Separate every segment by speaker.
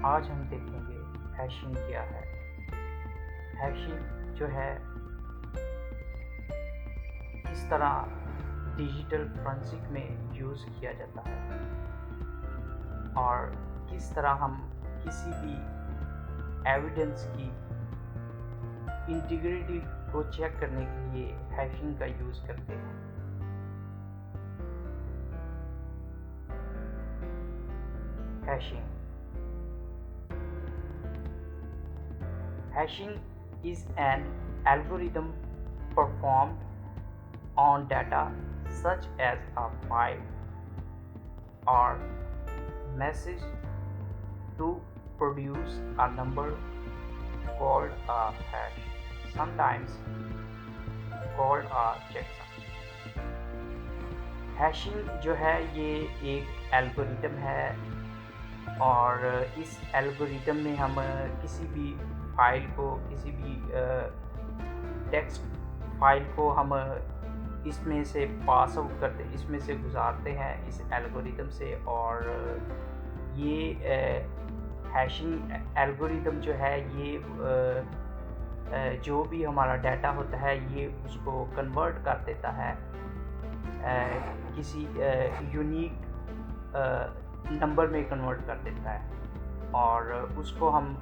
Speaker 1: आज हम देखेंगे हैशिंग क्या है। हैशिंग जो है किस तरह डिजिटल फॉरेंसिक में यूज़ किया जाता है और किस तरह हम किसी भी एविडेंस की इंटीग्रिटी को चेक करने के लिए हैशिंग का यूज़ करते हैं। Hashing Hashing is an algorithm performed on data such as a file or message to produce a number called a hash, sometimes called a checksum. Hashing जो है ये एक एल्गोरिथम है और इस एल्गोरिथम में हम किसी भी फाइल को, किसी भी टेक्स्ट फाइल को हम इसमें से पास आउट करते, इसमें से गुजारते हैं इस एल्गोरिथम से। और ये हैशिंग एल्गोरिथम जो है ये जो भी हमारा डाटा होता है ये उसको कन्वर्ट कर देता है किसी यूनिक नंबर में कन्वर्ट कर देता है और उसको हम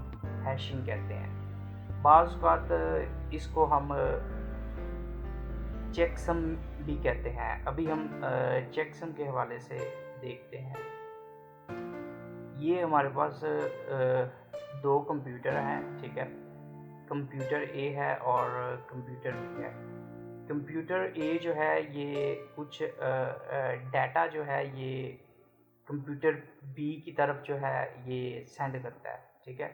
Speaker 1: हैशिंग कहते हैं। बाज़ बात इसको हम चेकसम भी कहते हैं। अभी हम चेकसम के हवाले से देखते हैं। ये हमारे पास दो कंप्यूटर हैं, ठीक है। कंप्यूटर ए है और कंप्यूटर बी है। कंप्यूटर ए जो है ये कुछ डाटा जो है ये कंप्यूटर बी की तरफ जो है ये सेंड करता है, ठीक है।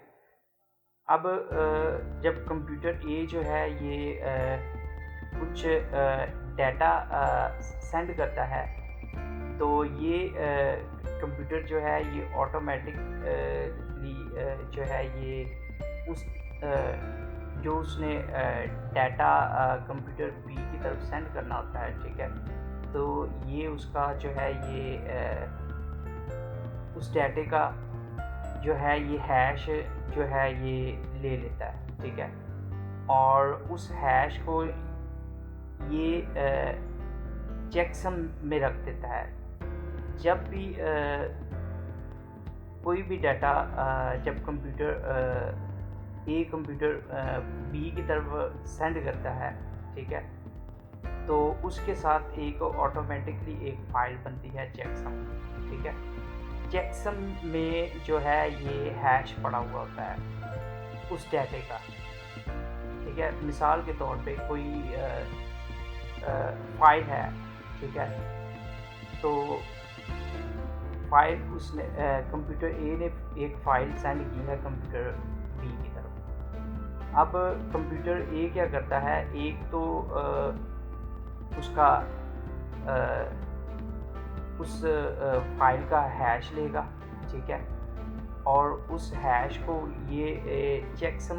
Speaker 1: अब जब कंप्यूटर ए जो है ये कुछ डाटा सेंड करता है तो ये कंप्यूटर जो है ये ऑटोमेटिकली जो है ये उस जो उसने डाटा कंप्यूटर बी की तरफ सेंड करना होता है, ठीक है। तो ये उसका जो है ये उस डाटे का जो है ये हैश जो है ये ले लेता है, ठीक है। और उस हैश को ये चेकसम में रख देता है। जब भी कोई भी डाटा जब कंप्यूटर बी की तरफ सेंड करता है, ठीक है, तो उसके साथ एक ऑटोमेटिकली एक फ़ाइल बनती है चेकसम, ठीक है। चेकसम में जो है ये हैश पड़ा हुआ होता है उस डाटे का, ठीक है। मिसाल के तौर पे कोई फाइल है, ठीक है। तो फाइल उसने कंप्यूटर ए ने एक फ़ाइल सेंड की है कंप्यूटर बी की तरफ। अब कंप्यूटर ए क्या करता है, एक तो उसका उस फाइल का हैश लेगा, ठीक है, और उस हैश को ये चेकसम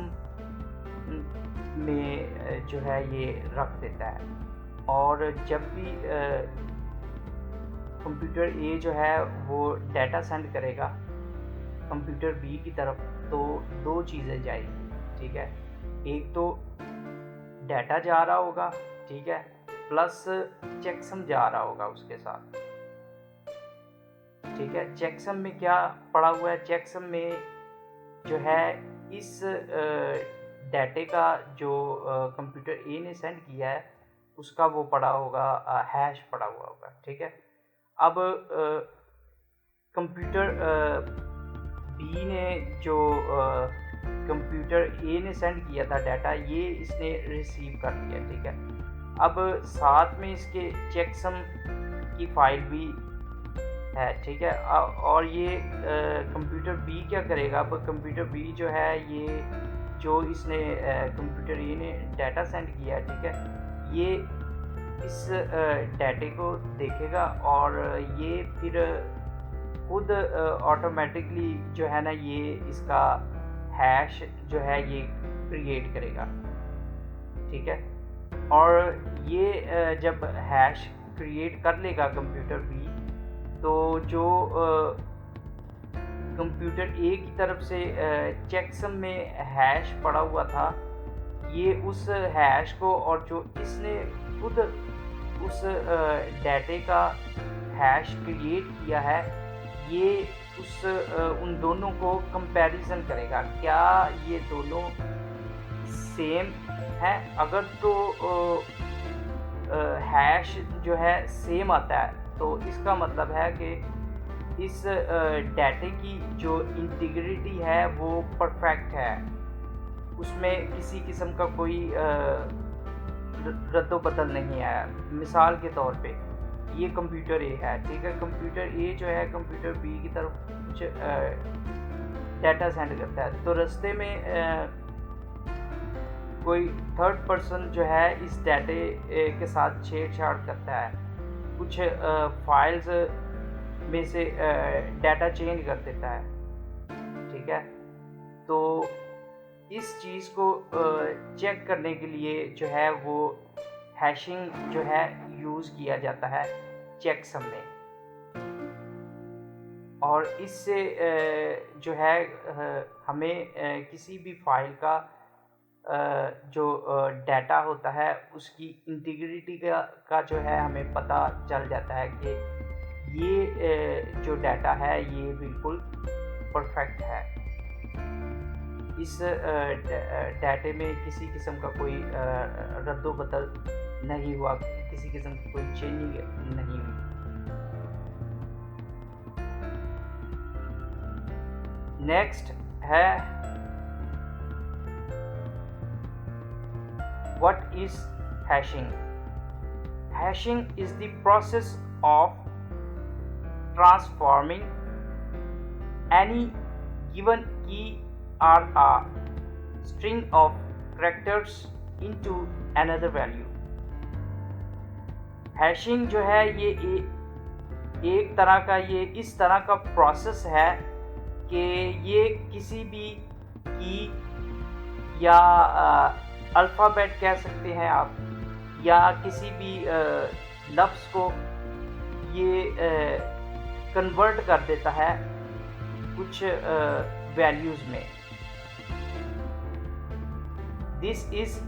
Speaker 1: में जो है ये रख देता है। और जब भी कंप्यूटर ए जो है वो डाटा सेंड करेगा कंप्यूटर बी की तरफ तो दो चीज़ें जाएगी, ठीक है। एक तो डाटा जा रहा होगा, ठीक है, प्लस चेकसम जा रहा होगा उसके साथ, ठीक है। चेकसम में क्या पड़ा हुआ है, चेकसम में जो है इस डाटे का जो कंप्यूटर ए ने सेंड किया है उसका वो पड़ा होगा, हैश पड़ा हुआ होगा, ठीक है। अब कंप्यूटर बी ने जो कंप्यूटर ए ने सेंड किया था डाटा ये इसने रिसीव कर लिया, ठीक है। अब साथ में इसके चेकसम की फ़ाइल भी है, ठीक है। और ये कंप्यूटर बी क्या करेगा, अब कंप्यूटर बी जो है ये जो इसने कंप्यूटर ए ने डाटा सेंड किया है, ठीक है, ये इस डाटे को देखेगा और ये फिर खुद ऑटोमेटिकली जो है ना ये इसका हैश जो है ये क्रिएट करेगा, ठीक है। और ये जब हैश क्रिएट कर लेगा कंप्यूटर बी तो जो कंप्यूटर ए की तरफ से चेकसम में हैश पड़ा हुआ था, ये उस हैश को, और जो इसने खुद उस डाटे का हैश क्रिएट किया है, ये उन दोनों को कंपैरिजन करेगा, क्या ये दोनों सेम है। अगर तो हैश जो है सेम आता है तो इसका मतलब है कि इस डाटे की जो इंटीग्रिटी है वो परफेक्ट है, उसमें किसी किस्म का कोई रद्दोबदल नहीं है। मिसाल के तौर पे ये कंप्यूटर ए है, ठीक है, कंप्यूटर ए जो है कंप्यूटर बी की तरफ कुछ डाटा सेंड करता है, तो रास्ते में कोई थर्ड पर्सन जो है इस डाटे के साथ छेड़छाड़ करता है, कुछ फाइल्स में से डाटा चेंज कर देता है, ठीक है। तो इस चीज़ को चेक करने के लिए जो है वो हैशिंग जो है यूज़ किया जाता है चेकसम में, और इससे जो है हमें किसी भी फाइल का जो डाटा होता है उसकी इंटीग्रिटी का जो है हमें पता चल जाता है कि ये जो डाटा है ये बिल्कुल परफेक्ट है, इस डाटे में किसी किस्म का कोई रद्दोबदल नहीं हुआ, किसी किस्म की कोई चेंजिंग नहीं हुई। नेक्स्ट है what is hashing? Hashing is the process of transforming any given key or a string of characters into another value. Hashing जो है ये एक तरह का ये इस तरह का प्रोसेस है कि ये किसी भी की या अल्फ़ाबेट कह सकते हैं आप, या किसी भी लफ्ज़ को ये कन्वर्ट कर देता है कुछ वैल्यूज़ में। This is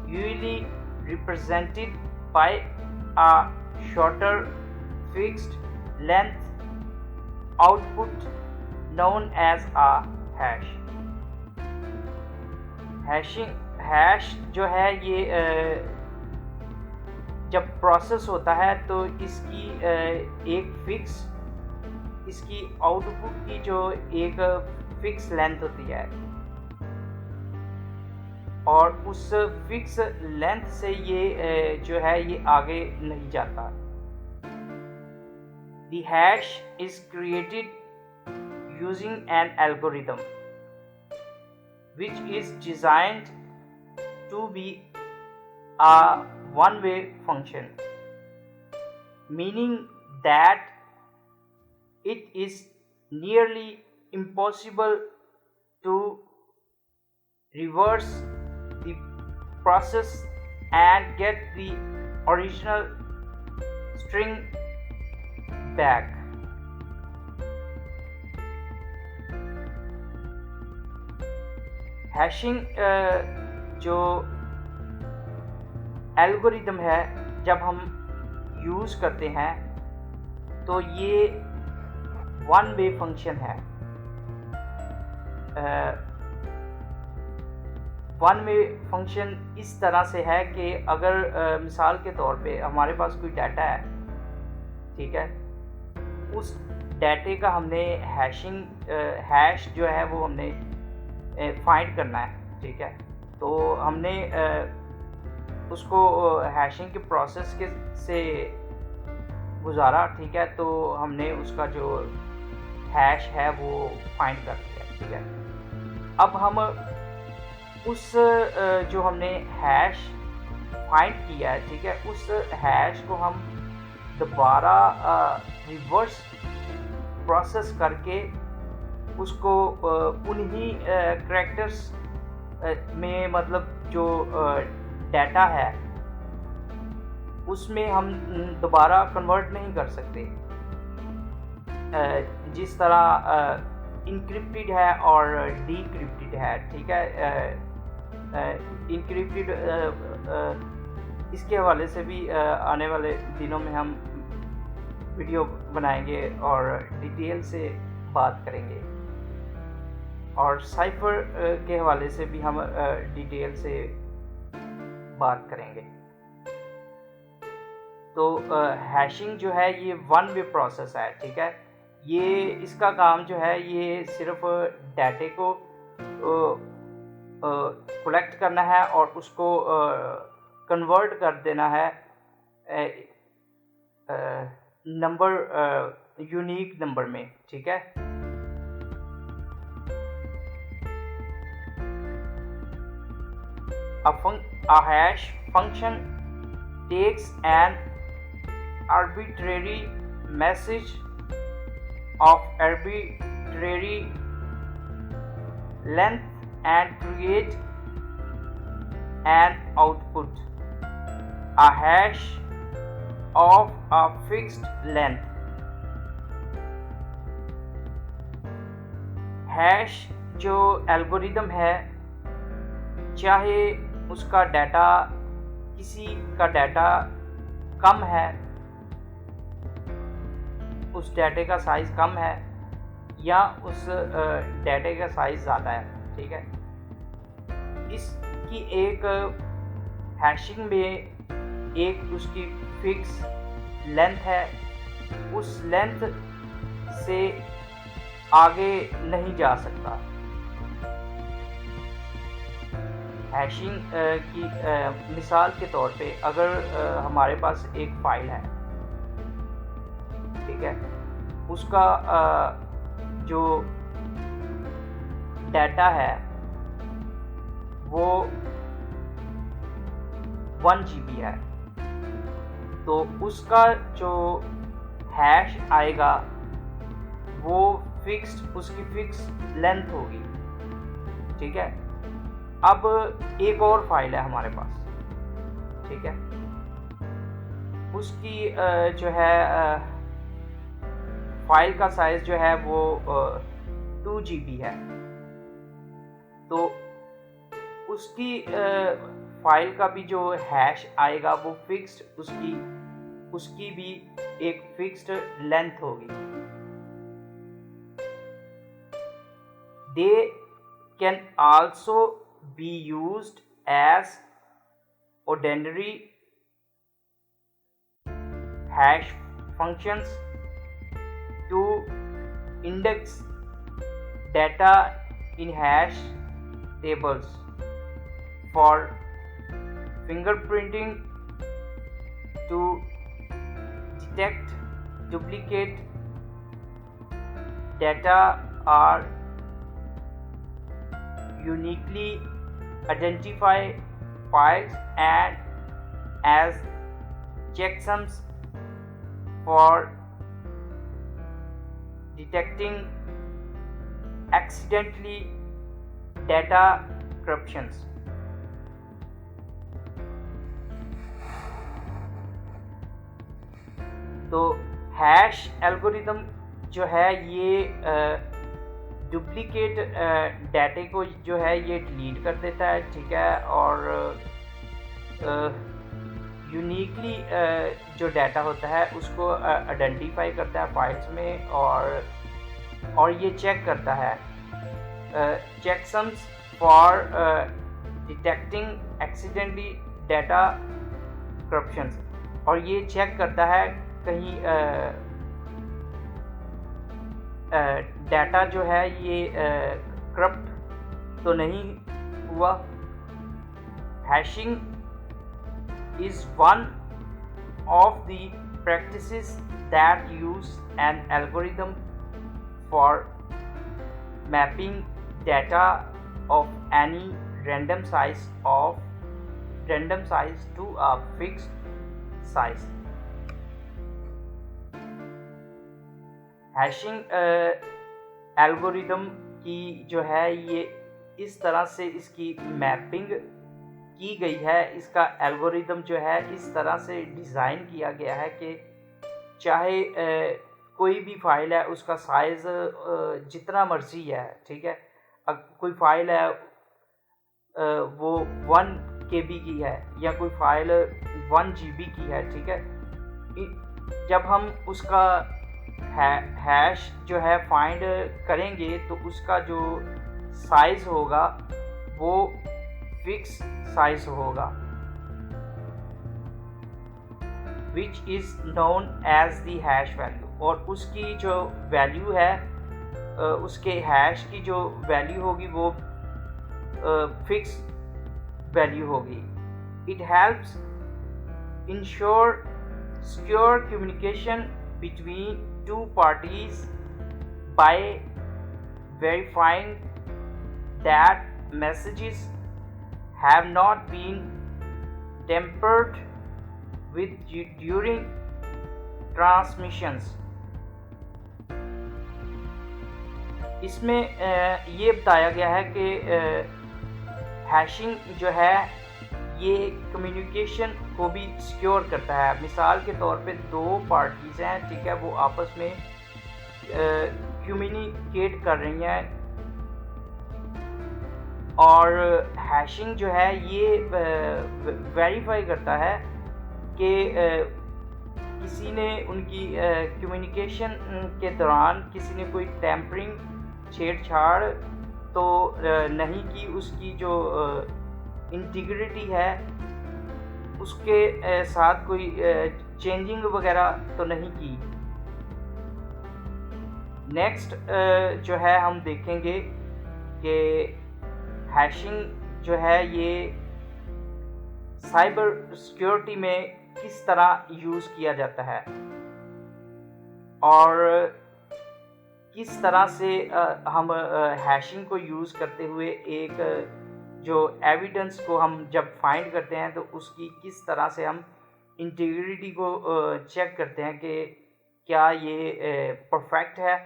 Speaker 1: usually represented by a shorter fixed length output known as a hash. Hash जो है ये जब प्रोसेस होता है तो इसकी एक फिक्स, इसकी आउटपुट की जो एक फिक्स लेंथ होती है, और उस फिक्स लेंथ से ये जो है ये आगे नहीं जाता। The hash is created using an algorithm which is designed to be a one-way function, meaning that it is nearly impossible to reverse the process and get the original string back. Hashing जो algorithm है जब हम use करते हैं तो ये one way function है। One way function इस तरह से है कि अगर मिसाल के तौर पे हमारे पास कोई डाटा है, ठीक है, उस डाटे का हमने हैश जो है वो हमने फाइंड करना है, ठीक है, तो हमने उसको हैशिंग के प्रोसेस के से गुजारा, ठीक है, तो हमने उसका जो हैश है वो फाइंड कर लिया, ठीक है। अब हम उस जो हमने हैश फाइंड किया है, ठीक है, उस हैश को हम दोबारा रिवर्स प्रोसेस करके उसको उन्हीं करैक्टर्स में, मतलब जो डाटा है उसमें हम दोबारा कन्वर्ट नहीं कर सकते। जिस तरह इनक्रिप्टेड है और डीक्रिप्टेड है, ठीक है। इनक्रिप्टेड इसके हवाले से भी आने वाले दिनों में हम वीडियो बनाएंगे और डिटेल से बात करेंगे, और साइफर के हवाले से भी हम डिटेल से बात करेंगे। तो हैशिंग जो है ये वन वे प्रोसेस है, ठीक है। ये इसका काम जो है ये सिर्फ डाटे को कलेक्ट करना है और उसको कन्वर्ट कर देना है नंबर, यूनिक नंबर में, ठीक है। A hash function takes an arbitrary message of arbitrary length and create an output, a hash of a fixed length. Hash जो एल्गोरिदम है, चाहे उसका डाटा, किसी का डाटा कम है, उस डाटे का साइज़ कम है, या उस डाटे का साइज़ ज़्यादा है, ठीक है। इसकी एक हैशिंग में एक उसकी फिक्स लेंथ है, उस लेंथ से आगे नहीं जा सकता। हैशिंग की मिसाल के तौर पे अगर हमारे पास एक फ़ाइल है, ठीक है, उसका जो डाटा है वो 1 GB है, तो उसका जो हैश आएगा वो उसकी फिक्स लेंथ होगी, ठीक है। अब एक और फाइल है हमारे पास, ठीक है, उसकी जो है फाइल का साइज़ जो है वो 2 GB है, तो उसकी फाइल का भी जो हैश आएगा वो फिक्स्ड, उसकी भी एक फिक्स्ड लेंथ होगी। They can also be used as ordinary hash functions to index data in hash tables, for fingerprinting, to detect duplicate data, or uniquely identify files, and as checksums for detecting accidentally data corruptions. तो hash algorithm जो है ये duplicate डाटे को जो है ये delete कर देता है, ठीक है, और यूनिकली जो डाटा होता है उसको आइडेंटिफाई करता है फाइल्स में, और ये चेक करता है checksums for detecting accidentally data corruptions, और ये चेक करता है कहीं डाटा जो है ये करप्ट तो नहीं हुआ। Hashing is one of the practices that use an algorithm for mapping data of any random size to a fixed size. Hashing algorithm की जो है ये इस तरह से इसकी मैपिंग की गई है, इसका एल्गोरिदम जो है इस तरह से डिज़ाइन किया गया है कि चाहे कोई भी फाइल है उसका साइज़ जितना मर्जी है, ठीक है। कोई फाइल है वो 1 KB की है या कोई फाइल 1 GB की है, ठीक है। जब हम उसका हैश जो है फाइंड करेंगे तो उसका जो साइज़ होगा वो फिक्स साइज़ होगा, which is known as the hash value. और उसकी जो वैल्यू है उसके हैश की जो वैल्यू होगी वो फिक्स वैल्यू होगी। It helps ensure secure communication between two parties by verifying that messages have not been tampered with during transmissions। इसमें ये बताया गया है कि हैशिंग जो है ये कम्युनिकेशन को भी सिक्योर करता है। मिसाल के तौर पे दो पार्टीज़ हैं, ठीक है, वो आपस में कम्युनिकेट कर रही हैं और हैशिंग जो है ये वेरीफाई करता है कि किसी ने उनकी कम्युनिकेशन के दौरान किसी ने कोई टैम्परिंग, छेड़छाड़ तो नहीं की, उसकी जो इंटीग्रिटी है उसके साथ कोई चेंजिंग वगैरह तो नहीं की। नेक्स्ट जो है हम देखेंगे कि हैशिंग जो है ये साइबर सिक्योरिटी में किस तरह यूज़ किया जाता है और किस तरह से हम हैशिंग को यूज़ करते हुए एक जो एविडेंस को हम जब फाइंड करते हैं तो उसकी किस तरह से हम इंटीग्रिटी को चेक करते हैं कि क्या ये परफेक्ट है